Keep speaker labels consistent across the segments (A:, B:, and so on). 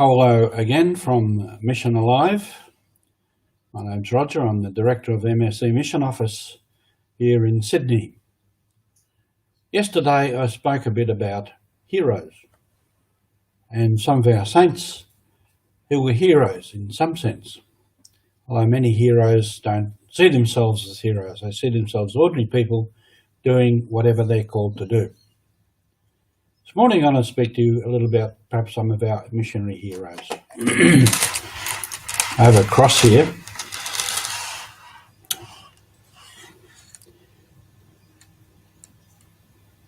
A: Hello again from Mission Alive. My name's Roger. I'm the Director of MSC Mission Office here in Sydney. Yesterday I spoke a bit about heroes and some of our saints who were heroes in some sense. Although many heroes don't see themselves as heroes. They see themselves as ordinary people doing whatever they're called to do. This morning I'm going to speak to you a little about perhaps some of our missionary heroes. I have a cross here.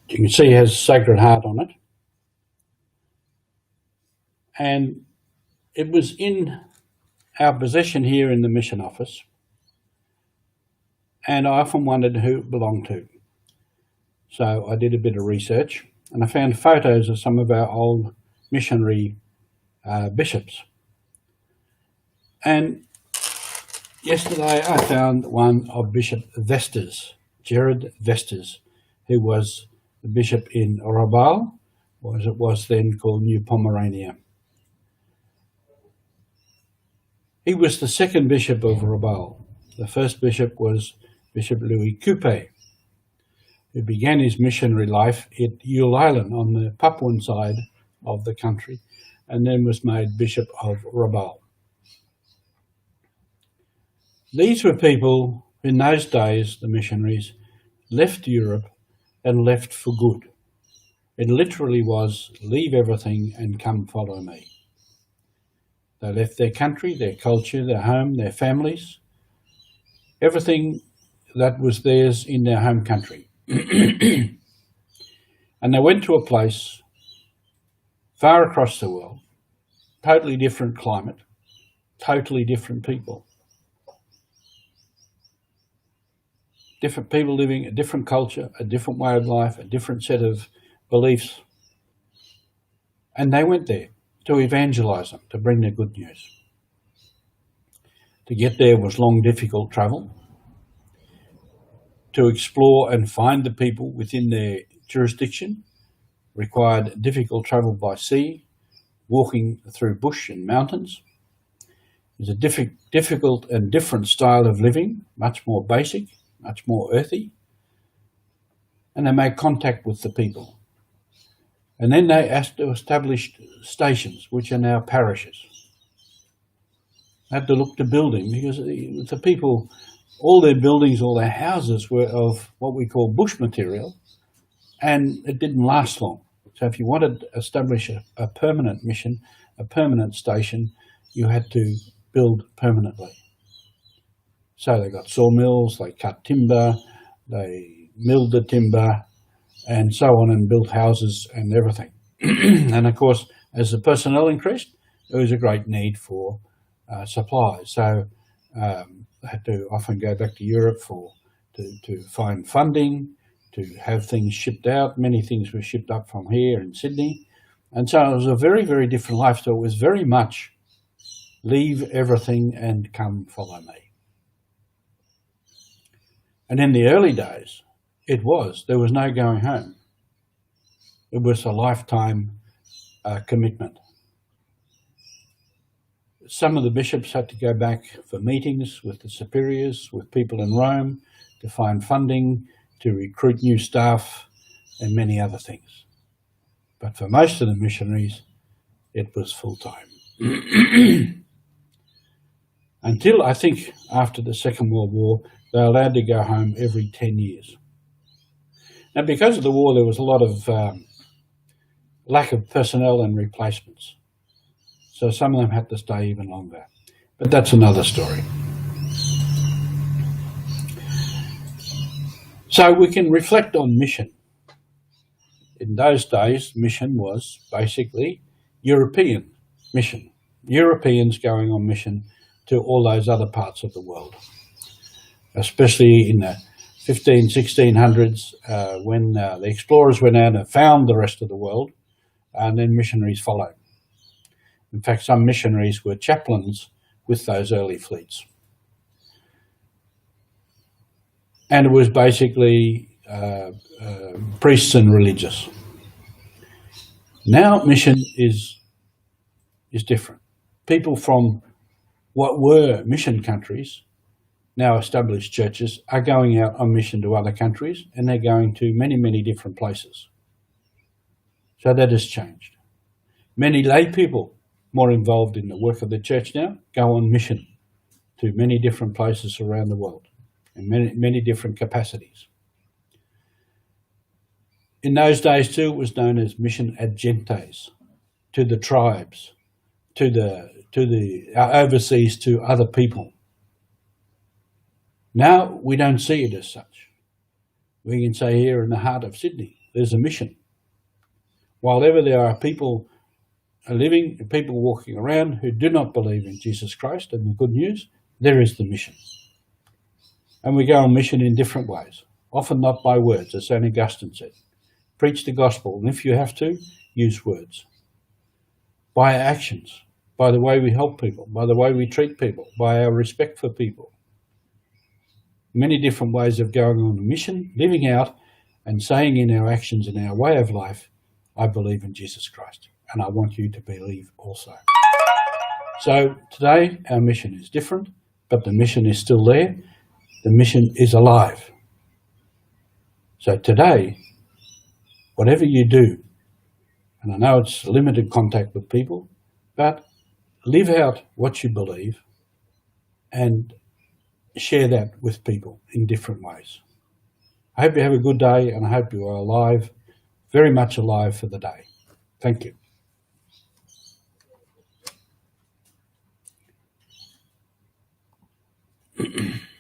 A: You can see it has Sacred Heart on it. And it was in our possession here in the mission office. And I often wondered who it belonged to. So I did a bit of research and I found photos of some of our old missionary bishops. And yesterday I found one of Bishop Vesters, Gerard Vesters, who was the bishop in Rabaul, or as it was then called New Pomerania. He was the second bishop of Rabaul. The first bishop was Bishop Louis Coupe, who began his missionary life at Yule Island on the Papuan side of the country, and then was made Bishop of Rabaul. These were people, in those days, the missionaries, left Europe and left for good. It literally was, leave everything and come follow me. They left their country, their culture, their home, their families, everything that was theirs in their home country. And they went to a place far across the world, totally different climate, totally different people. Different people living a different culture, a different way of life, a different set of beliefs. And they went there to evangelize them, to bring the good news. To get there was long, difficult travel. To explore and find the people within their jurisdiction required difficult travel by sea, walking through bush and mountains. It was a difficult and different style of living, much more basic, much more earthy. And they made contact with the people. And then they established stations, which are now parishes. They had to look to building because the people, all their buildings, all their houses were of what we call bush material, and it didn't last long. So if you wanted to establish a permanent mission, a permanent station, you had to build permanently. So they got sawmills, they cut timber, they milled the timber, and so on, and built houses and everything. And of course, as the personnel increased, there was a great need for supplies. So they had to often go back to Europe to find funding, to have things shipped out. Many things were shipped up from here in Sydney. And so it was a very, very different life. So it was very much leave everything and come follow me. And in the early days, there was no going home. It was a lifetime commitment. Some of the bishops had to go back for meetings with the superiors, with people in Rome, to find funding, to recruit new staff, and many other things. But for most of the missionaries, it was full-time. Until, I think, after the Second World War, they were allowed to go home every 10 years. Now, because of the war, there was a lot of lack of personnel and replacements. So some of them had to stay even longer. But that's another story. So we can reflect on mission. In those days, mission was basically European mission. Europeans going on mission to all those other parts of the world, especially in the 1600s when the explorers went out and found the rest of the world, and then missionaries followed. In fact, some missionaries were chaplains with those early fleets. And it was basically priests and religious. Now mission is is different. People from what were mission countries, now established churches, are going out on mission to other countries, and they're going to many, many different places. So that has changed. Many lay people more involved in the work of the church now go on mission to many different places around the world in many different capacities. In those days too, it was known as mission ad gentes, to the tribes, to the overseas, to other people. Now we don't see it as such. We can say here in the heart of Sydney, there's a mission. While ever there are people living, people walking around who do not believe in Jesus Christ and the good news, there is the mission. And we go on mission in different ways, often not by words, as St. Augustine said. Preach the gospel, and if you have to, use words. By our actions, by the way we help people, by the way we treat people, by our respect for people. Many different ways of going on a mission, living out and saying in our actions and our way of life, I believe in Jesus Christ, and I want you to believe also. So today our mission is different, but the mission is still there. The mission is alive. So today, whatever you do, and I know it's limited contact with people, but live out what you believe and share that with people in different ways. I hope you have a good day, and I hope you are alive, very much alive for the day. Thank you.